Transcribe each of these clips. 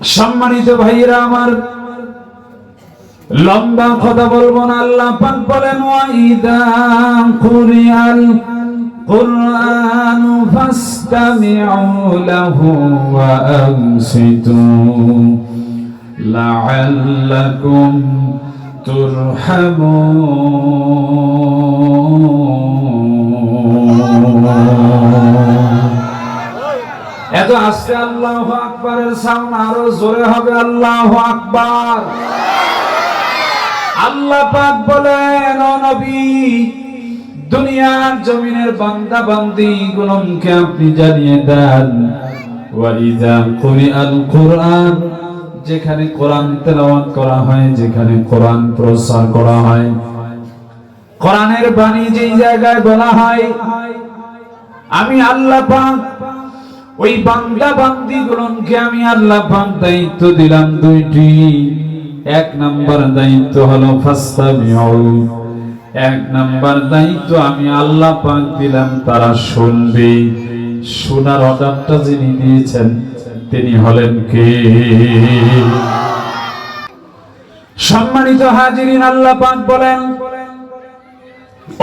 সম্মানিত ভাইরা আমার, লম্বা কথা বলবো না। আল্লাহ পাক বলেন, ওয়াইদা কুরিআল কুরআনু ফাসতামিউ লাহু ওয়া আনসিতু লাআল্লাকুম তুরহামুন। এত আস্তে আল্লাহু আকবারের সাউন্ড আরো জোরে হবে, আল্লাহু আকবার। আল্লাহ পাক বলেন, ও নবী, দুনিয়ার জমিনের বান্দা বান্দি গুলোকে আপনি জানিয়ে দেন, ওয়াইদা কুরিআল কুরআন, যেখানে কোরআন তেলাওয়াত করা হয়, যেখানে কোরআন প্রচার করা হয়, কোরআনের বাণী যেই জায়গায় বলা হয়, আমি আল্লাহ পাক ওই বান্দা বান্দি গুলোকে আমি আল্লাহ পাক দায়িত্ব দিলাম দুইটি। এক নাম্বার দায়িত্ব হলো ফাসতামিউ, এক নাম্বার দায়িত্ব আমি আল্লাহ পাক দিলাম তারা শুনবে। শোনার অর্ডারটা যিনি দিয়েছেন তিনি হলেন কে? সম্মানিত হাজিরিন, আল্লাহ পাক বলেন,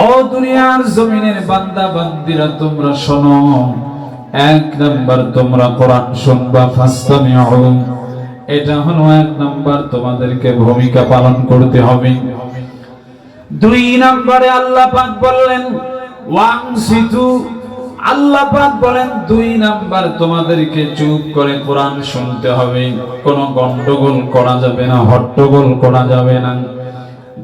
ও দুনিয়ার জমিনের বান্দা বান্দিরা তোমরা শোনো, এক নাম্বার তোমরা কোরআন শুনবা, ফাসতামিউ, এটা হলো এক নাম্বার তোমাদেরকে ভূমিকা পালন করতে হবে। দুই নম্বরে আল্লাহ পাক বললেন ওয়াংসিতু, আল্লাহ পাক বলেন দুই নাম্বার তোমাদেরকে চুপ করে কোরআন শুনতে হবে। কোনো গন্ডগোল করা যাবে না, হট্টগোল করা যাবে না,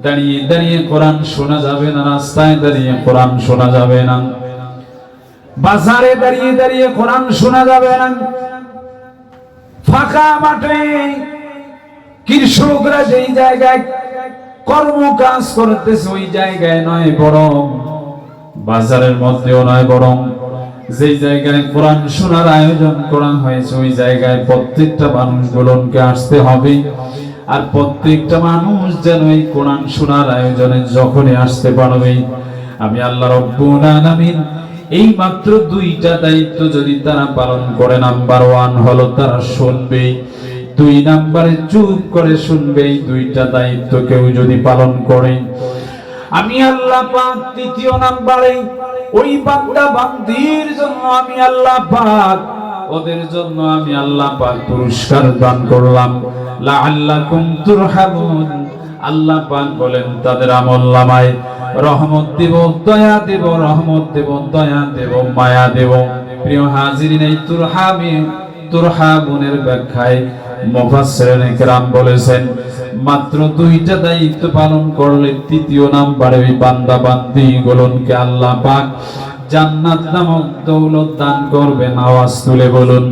দাঁড়িয়ে দাঁড়িয়ে কোরআন শোনা যাবে না, রাস্তায় দাঁড়িয়ে কোরআন শোনা যাবে না, বাজারে দাঁড়িয়ে দাঁড়িয়ে কোরআন শোনা যাবে না, ফাঁকা মাঠে কৃষকরা যেই জায়গায় কর্ম কাজ করতেছে ওই জায়গায় নয়, বরং বাজারের মধ্যেও নয়, বরং যেই জায়গায় কোরআন শোনার আয়োজন করা হয়েছে ওই জায়গায় প্রত্যেকটা মানুষগুলোকে আসতে হবে। আর প্রত্যেকটা মানুষ যেন এই কোরআন শোনার আয়োজনে যখনই আসতে পারবে, আমি আল্লাহ রব্বুল আলামিন এই মাত্র দুইটা দায়িত্ব যদি তারা পালন করে, নাম্বার ওয়ান হলো তারা শুনবে, দুই নাম্বারে চুপ করে শুনবে। এই দুইটা দায়িত্ব কেউ যদি পালন করে, আমি আল্লাহ পাক তৃতীয় নাম্বারে ওই বান্দা বান্দির জন্য আমি আল্লাহ পাক, ওদের জন্য আমি আল্লাহ পাক পুরস্কার দান করলাম, লাআল্লাকুম তুরহামুন। আল্লাহ পাক বলেন তাদের আমলনামায় রহমত দেব, দয়া দেব, রহমত দেব, দয়া দেব, মায়া দেব। প্রিয় হাজিরিন, এই তুরহামুনের ব্যাখ্যায় মুফাসসিরিনে কেরাম বলেছেন, মাত্র দুইটা দায়িত্ব পালন করলে তৃতীয় নাম্বারে ওই বান্দা বান্দি গুলোকে আল্লাহ পাক জান্নাত নামক দৌলত দান করবেন। আওয়াজ তুলে বলুন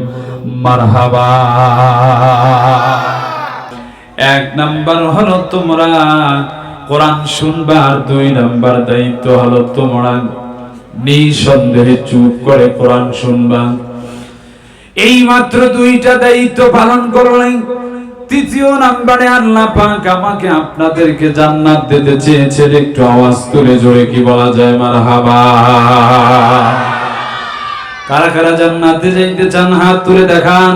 মারহাবা। এক নাম্বার হলো তোমরা কোরআন শুনবা, আর দুই নাম্বার দায়িত্ব হলো তোমরা নিঃসন্দেহে চুপ করে কোরআন শুনবা। এই মাত্র দুইটা দায়িত্ব পালন করলেন, তৃতীয় নাম্বারে আল্লাহ পাক আমাকে আপনাদেরকে জান্নাত দিতে চেয়েছেন। একটু আওয়াজ তুলে জোরে কি বলা যায়? মারহাবা। কারা কারা জান্নাতে যাইতে চান হাত তুলে দেখান,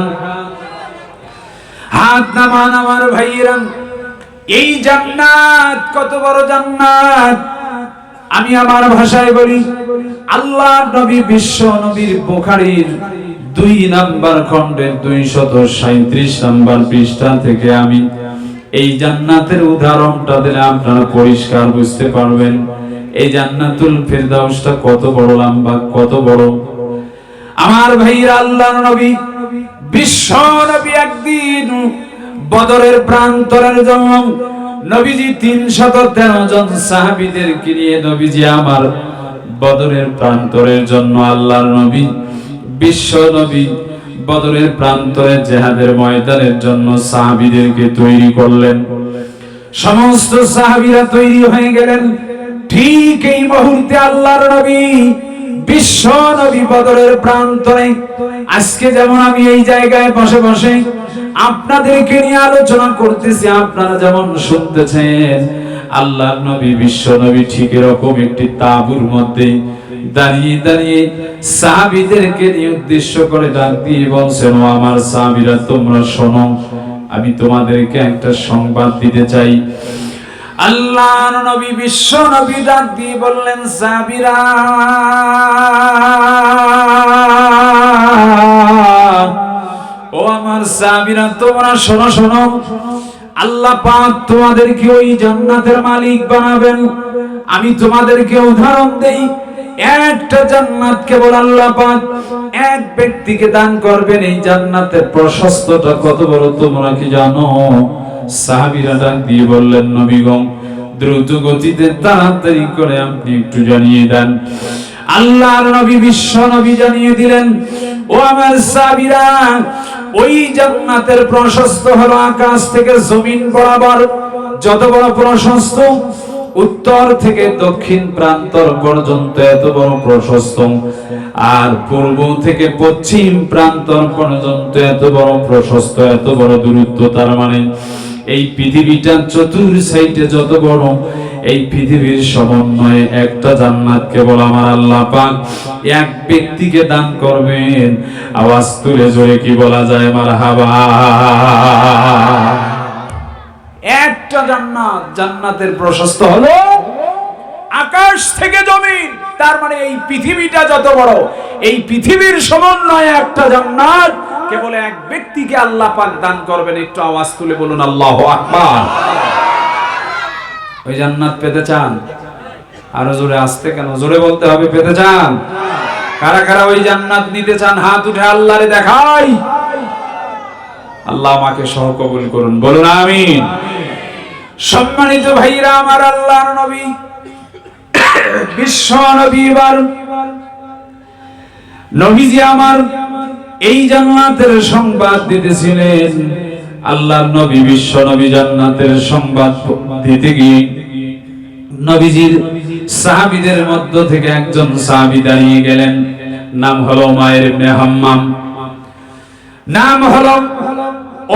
হাত নামান আমার ভাইরা। এই জান্নাত কত বড় জান্নাত! আমি আমার ভাষায় বলি, আল্লাহ নবী বিশ্ব নবীর বুখারীর 2 নাম্বার খণ্ডের 237 নাম্বার পৃষ্ঠা থেকে আমি এই জান্নাতের উদাহরণটা দিলে আপনারা পরিষ্কার বুঝতে পারবেন এই জান্নাতুল ফেরদাউসটা কত বড় লম্বা, কত বড়। আমার ভাইরা, আল্লাহর নবী বিশ্ব নবী একদিন বদরের প্রান্তরের জন্য নবীজি 313 জন সাহাবীদেরকে নিয়ে নবীজি আমার বদরের প্রান্তরের জন্য আল্লাহর নবী বিশ্ব নবী বদরের প্রান্তরে জিহাদের ময়দানের জন্য সাহাবীদেরকে তৈরি করলেন। সমস্ত সাহাবীরা তৈরি হয়ে গেলেন। ঠিক এই মুহূর্তে আল্লাহর নবী বিশ্ব নবী বদরের প্রান্তরে, আজকে যেমন আমি এই জায়গায় বসে বসে আপনাদেরকে নিয়ে আলোচনা করতেছি, আপনারা যেমন শুনতেছেন, আল্লাহর নবী বিশ্ব নবী ঠিক এরকম একটি তাঁবুর মধ্যে দাঁড়িয়ে দাঁড়িয়ে সাহাবীদেরকে নিয়ে উদ্দেশ্য করে ডাক দিয়ে বলছেন, ও আমার সাহাবীরা তোমরা শোনো, আমি তোমাদেরকে একটা সংবাদ দিতে চাই। আল্লাহর নবী বিশ্ব নবী ডাক দিয়ে বললেন, সাহাবীরা ও আমার সাহাবীরা তোমরা শোনো শোনো, আল্লাহ পাক তোমাদেরকে ওই জান্নাতের মালিক বানাবেন। আমি তোমাদেরকে উদাহরণ দেই, একটা জান্নাত কেবল আল্লাহ পাক এক ব্যক্তিকে দান করবেন। এই জান্নাতের প্রশস্ততা কত বড় তোমরা কি জানো? সাহাবীরা ডাক দিয়ে বললেন, নবীগণ দ্রুত গতিতে তাড়াতাড়ি করে আপনি একটু জানিয়ে দেন। আল্লাহর নবী বিশ্ব নবী জানিয়ে দিলেন, ও আমার সাহাবীরা, ওই জান্নাতের প্রশস্ত হলো আকাশ থেকে জমিন বরাবর যত বড় প্রশস্ত, উত্তর থেকে দক্ষিণ প্রান্তর পর্যন্ত এত বড় প্রশস্ত, আর পূর্ব থেকে পশ্চিম প্রান্তর পর্যন্ত এত বড় প্রশস্ত, এত বড় দূরত্ব। তার মানে এই পৃথিবীটা চতুর সাইডে যত বড়, এই পৃথিবীর সমন্বয়ে একটা জান্নাত কেবল আমার আল্লাহ পাক এক ব্যক্তিকে দান করবেন। আওয়াজ তুলে জোরে কি বলা যায়? মারহাবা। একটা জান্নাত, জান্নাতের প্রশস্ত হলো আকাশ থেকে জমিন। তার মানে এই পৃথিবীটা যত বড়, এই পৃথিবীর সমন্বয়ে একটা জান্নাত কেবল এক ব্যক্তিকে আল্লাহ পাক দান করবেন। একটু আওয়াজ তুলে বলুন আল্লাহু আকবার। ওই জান্নাত পেতে চান? আরো জোরে, আসতে কেন, জোরে বলতে হবে। পেতে চান? কারা কারা ওই জান্নাত নিতে চান? হাত উঠে আল্লাহরে দেখাই। আল্লাহ আমাকে সহ কবুল করুন, বলুন আমিন। সম্মানিত ভাইরা আমার, আল্লাহর নবী বিশ্ব নবী এবার নবীজি আমার এই জান্নাতের সংবাদ দিতেছিলেন। আল্লাহর নবী বিশ্ব নবী জান্নাতের সংবাদ দিতে গিয়ে নবীজির সাহাবীদের মধ্য থেকে একজন সাহাবী দাঁড়িয়ে গেলেন। নাম হলো উমাইর ইবনে হাম্মাম। নাম হলো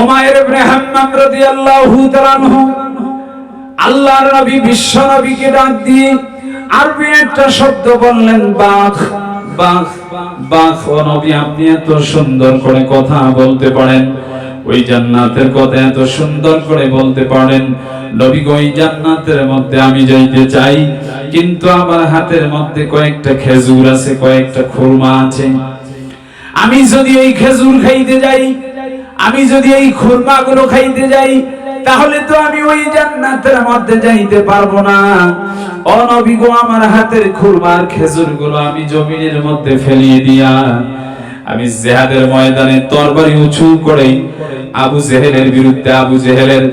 উমাইর ইবনে হাম্মাম রাদিয়াল্লাহু তাআলা আনহু। আল্লাহর নবী বিশ্ব নবীকে ডাক দিয়ে আরবি একটা শব্দ বললেন, বাখ বাখ বাখ। ও নবী, আপনি এত সুন্দর করে কথা বলতে পারেন, ওই জান্নাতের কথা এত সুন্দর করে বলতে পারেন। নবী গো, ওই জান্নাতের মধ্যে আমি যাইতে চাই, কিন্তু আমার হাতের মধ্যে কয়েকটা খেজুর আছে, কয়েকটা খুরমা আছে। আমি যদি এই খেজুর খাইতে যাই, আমি যদি এই খুরমাগুলো খাইতে যাই, তাহলে তো আমি ওই জান্নাতের মধ্যে যাইতে পারবো না। ও নবী গো, আমার হাতের খুরমার খেজুরগুলো আমি জমিনের মধ্যে ফেলিয়ে দিয়া আমি জিহাদের ময়দানে তরবারি উঁচু করে আবু জেহেলের বিরুদ্ধে, আবু জেহেলের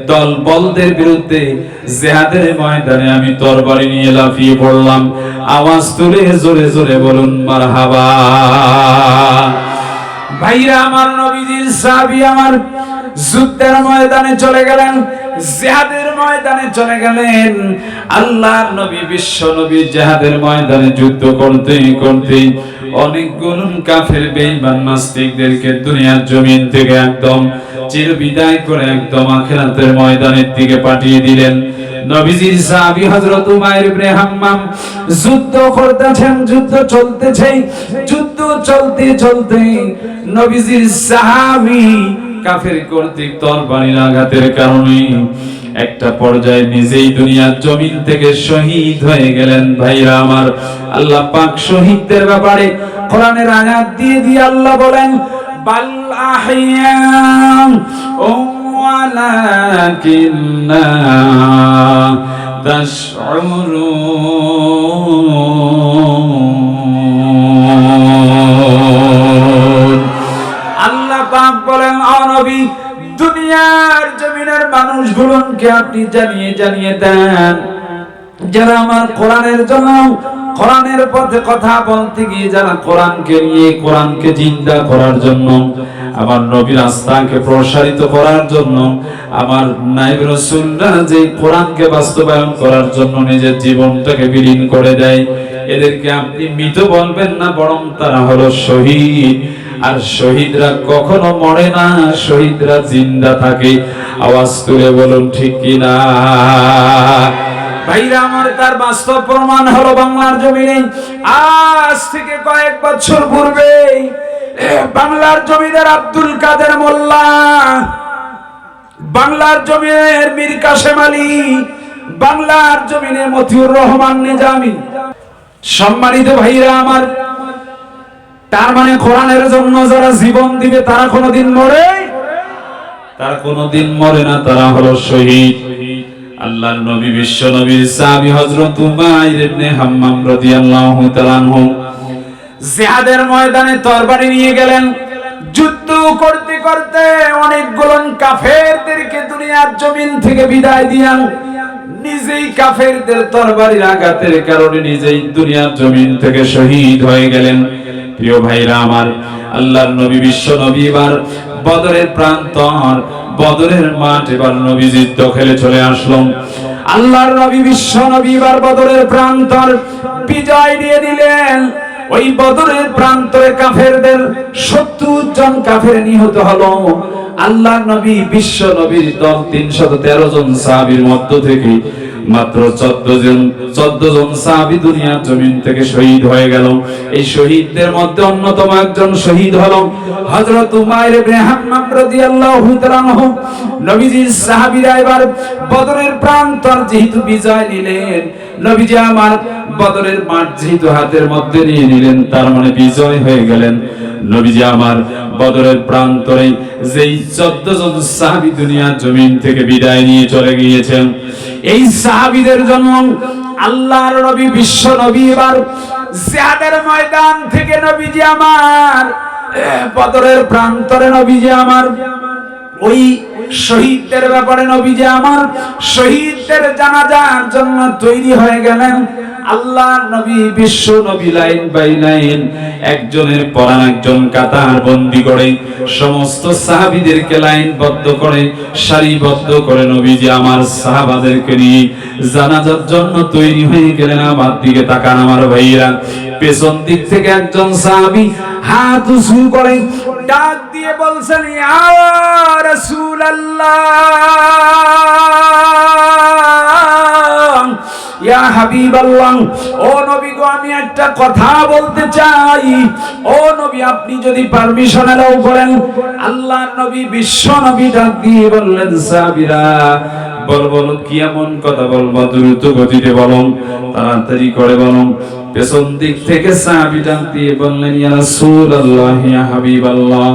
দল বলদের বিরুদ্ধে জিহাদের ময়দানে আমি তরবারি নিয়ে লাফিয়ে পড়লাম। আওয়াজ তুলে জোরে জোরে বলুন মারহাবা। ভাইরা আমার, নবীজির সাহাবী আমার যুদ্ধের ময়দানে চলে গেলেন, জিহাদের ময়দানে চলে গেলেন। আল্লাহর নবী বিশ্ব নবী জিহাদের ময়দানে যুদ্ধ করতে করতে অনেকগুলো কাফের বেঈমান নাস্তিকদেরকে দুনিয়ার জমিন থেকে একদম চির বিদায় করে একদম আখিরাতের ময়দানের দিকে পাঠিয়ে দিলেন। নবীজির সাহাবী হযরত উমাইর ইবনে হাম্মাম যুদ্ধ করতেছেন, যুদ্ধ চলতেছে। যুদ্ধ চলতে চলতে নবীজির সাহাবী কাফের কর্তৃক তরবারির আঘাতের কারণে একটা পর্যায়ে নিজেই দুনিয়ার জমিন থেকে শহীদ হয়ে গেলেন। ভাইরা আমার, আল্লাহ পাক শহীদদের ব্যাপারে কোরআনের আয়াত দিয়ে দিয়ে আল্লাহ বলেন, বাল আহইয়া ওয়ালাকিন্না তাশউরুন। আল্লাহ পাক বলেন, ও নবী, দুনিয়ার জমিনের মানুষগুলোকে আপনি জানিয়ে জানিয়ে দেন, যারা আমার কোরআনের জন্য, কোরআনের পথে কথা বলতে গিয়ে যারা কোরআনকে নিয়ে, কোরআনকে জিন্দা করার জন্য, আমার নবীর আস্থাকে প্রসারিত করার জন্য, আমার নায়েব রাসূলরা যে কোরআনকে বাস্তবায়ন করার জন্য নিজের জীবনটাকে বিলীন করে দেয়, এদেরকে আপনি মৃত বলবেন না, বরং তারা হলো শহীদ। আর শহীদরা কখনো মরে না, শহীদরা জিন্দা থাকে। আওয়াজ তুলে বলুন ঠিক কিনা? ভাইরা আমার, তার বাস্তব প্রমাণ হলো বাংলার জমিনে আজ থেকে কয়েক বছর পূর্বে বাংলার জমিদার আব্দুল কাদের মোল্লা, বাংলার জমিনের মীর কাসেম আলী, বাংলার জমিনে মতিউর রহমান নিজামী। সম্মানিত ভাইরা আমার, তার মানে কোরআনের জন্য যারা জীবন দিবে তারা কোনোদিন মরে, তারা কোনোদিন মরে না, তারা হলো শহীদ। আল্লাহর নবী বিশ্ব নবীর সাহাবী হযরত উমাইর ইবনে হাম্মাম রাদিয়াল্লাহু তাআলা আনহু জিহাদের ময়দানে তরবারি নিয়ে গেলেন। যুদ্ধ করতে করতে অনেকগুলো কাফেরদেরকে দুনিয়ার জমিন থেকে বিদায় দিয়ান নিজেই কাফেরদের তরবারির আঘাতের কারণে নিজেই দুনিয়ার জমিন থেকে শহীদ হয়ে গেলেন। প্রিয় ভাইরা আমার, আল্লাহর নবী বিশ্ব নবী এবার বদরের প্রান্তর, বদরের মাঠ এবার নবীজির দখলে চলে আসলো। আল্লাহর নবী বিশ্ব নবী এবার বদরের প্রান্তর বিজয় দিয়ে দিলেন। ওই বদরের প্রান্তরে কাফেরদের 70 জন কাফের নিহত হলো। আল্লাহর নবী বিশ্ব নবীর দল 313 জন সাহাবীর মধ্য থেকে মাত্র 14 জন সাহাবী দুনিয়ার জমিন থেকে শহীদ হয়ে গেল। এই শহীদদের মধ্যে অন্যতম একজন শহীদ হলো হযরত উমাইর ইবনে হাম্মাম রাদিয়াল্লাহু তাআলা আনহু। নবীজির সাহাবীরা এবার বদরের প্রান্তর যেহেতু বিজয় নিলেন, নবীজি আমার বদরের মাঠ যেহেতু হাতের মধ্যে নিয়ে নিলেন, তার মানে বিজয় হয়ে গেলেন। নবীজি আমার বদরের প্রান্তরে যেই 14 জন সাহাবী দুনিয়ার জমিন থেকে বিদায় নিয়ে চলে গিয়েছেন, এই সাহাবীদের জন্য আল্লাহর নবী বিশ্ব নবী এবার জিহাদের ময়দান থেকে নবীজি আমার বদরের প্রান্তরে নবীজি আমার ওই শহীদদের ব্যাপারে নবীজি আমার শহীদদের জানাজার জন্য তৈরি হয়ে গেলেন। আল্লাহর নবী বিশ্ব নবী লাইন বাই লাইন একজনের পর একজন কাতার বন্দী করে সমস্ত সাহাবীদেরকে লাইনবদ্ধ করে সারিবদ্ধ করে নবীজি আমার সাহাবাদেরকে নিয়ে জানাজার জন্য তৈরি হয়ে গেলেন। আমার দিকে তাকান আমার ভাইরা, পেছন দিক থেকে একজন সাহাবী হাত উঁচু করে ডাক দিয়ে বলছেন, ইয়া রাসূলুল্লাহ, ইয়া হাবিবাল্লাহ, ও নবী গো, আমি একটা কথা বলতে চাই। ও নবী, আপনি যদি পারমিশন এলাও করেন। আল্লাহর নবী বিশ্ব নবী ডাক দিয়ে বললেন, সাহাবীরা বলো কি এমন কথা বলবো, দ্রুত গতিতে বলো, তাড়াতাড়ি করে বলো। পেছন দিক থেকে সাহাবী ডাক দিয়ে বললেন, ইয়া রাসূলুল্লাহ, ইয়া হাবিবাল্লাহ,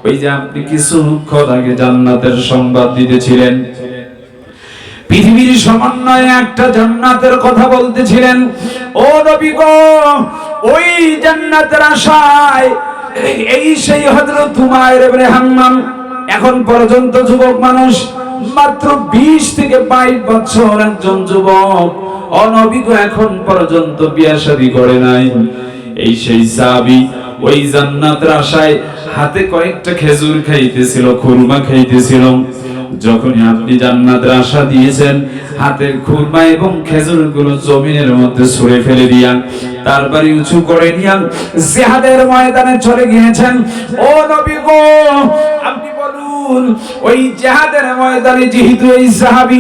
ওই যে আপনি কিছুক্ষণ আগে জান্নাতের সংবাদ দিতেছিলেন, পৃথিবীর সমন্বয়ে একটা জান্নাতের কথা বলতেছিলেন। ও নবী গো, ওই জান্নাতের আশায় এই সেই হযরত উমাইর ইবনে হাম্মাম, এখন পর্যন্ত যুবক মানুষ, মাত্র 20 থেকে 22 বছর একজন যুবক, ও নবী গো, এখন পর্যন্ত বিয়ে শাদী করে নাই। এই সেই সাহাবী ওই জান্নাতের আশায় হাতে কয়েকটা খেজুর খাইতেছিল, খুরমা খাইতেছিল। যখনই আপনি জান্নাতের আশা দিয়েছেন, হাতের খুরমা এবং খেজুরগুলো জমিনের মধ্যে ছুঁড়ে ফেলে দিয়া তারপরে উঁচু করে নিয়ে জিহাদের ময়দানে চলে গিয়েছেন। ও নবী গো, আপনি বলুন, ওই জিহাদের ময়দানে যেহেতু এই সাহাবী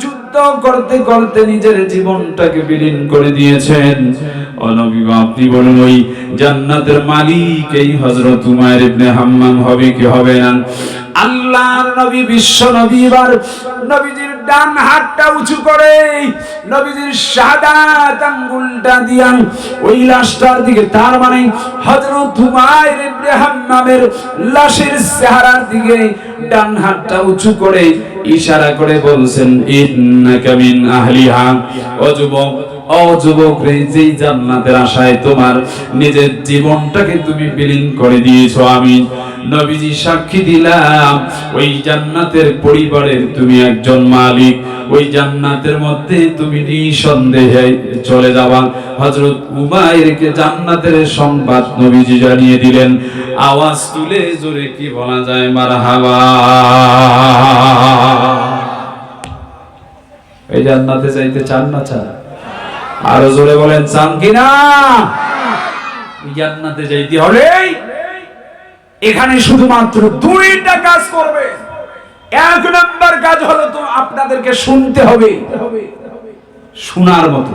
যুদ্ধ করতে করতে নিজের জীবনটাকে বিলীন করে দিয়েছেন, ও নবী গো, আপনি বলুন, ওই জান্নাতের মালিক এই হযরত উমাইর ইবনে হাম্মাম হবে কি হবে না? আল্লাহর নবী বিশ্ব নবী এবার নবীজির ডান হাতটা উঁচু করে নবীজির শাহাদাত আঙ্গুলটা দিয়া ওই লাশটার দিকে, তার মানে হযরত উমাইর ইবনে হাম্মামের লাশের চেহারার দিকে ডান হাতটা উঁচু করে ইশারা করে বলছেন, ইন্নাকা মিন আহলিহা, ও যুবক, ও যুবক রে, যেই জান্নাতের আশায় তোমার নিজের জীবনটাকে তুমি বিলীন করে দিয়েছো, আমি নবীজি সাক্ষী দিলাম, ওই জান্নাতের পরিবারের তুমি একজন মালিক, ওই জান্নাতের মধ্যে তুমি নিঃসন্দেহে চলে যাবা। হযরত উমাইরকে জান্নাতের সংবাদ নবীজি জানিয়ে দিলেন। আওয়াজ তুলে জোরে কি বলা যায়? মারহাবা। এই জান্নাতে যাইতে চান না? চান? আরো জোরে বলেন, চান কিনা? জান্নাতে যাইতে হলে এখানে শুধুমাত্র 2টা কাজ করবে। 1 নাম্বার কাজ হলো তো আপনাদেরকে শুনতে হবে। শোনার মতো।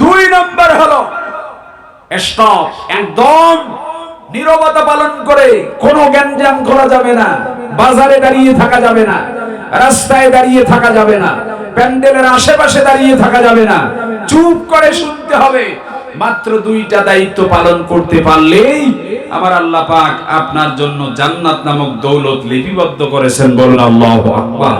2 নম্বর হলো স্টপ, একদম নীরবতা পালন করে কোনো গ্যাঞ্জাম করা যাবে না, বাজারে দাঁড়িয়ে থাকা যাবে না, রাস্তায় দাঁড়িয়ে থাকা যাবে না, প্যান্ডেলের আশেপাশে দাঁড়িয়ে থাকা যাবে না, চুপ করে শুনতে হবে। মাত্র 2টা দায়িত্ব পালন করতে পারলেই আমার আল্লাহ পাক আপনার জন্য জান্নাত নামক দৌলত লিপিবদ্ধ করেছেন। বলুন আল্লাহু আকবার।